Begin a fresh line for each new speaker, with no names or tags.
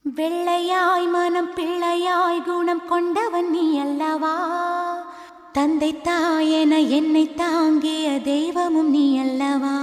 வெள்ளையாய் மனம் பிள்ளையாய் குணம் கொண்டவன் நீ அல்லவா? தந்தை தாயென என்னை தாங்கிய தெய்வமும் நீ அல்லவா?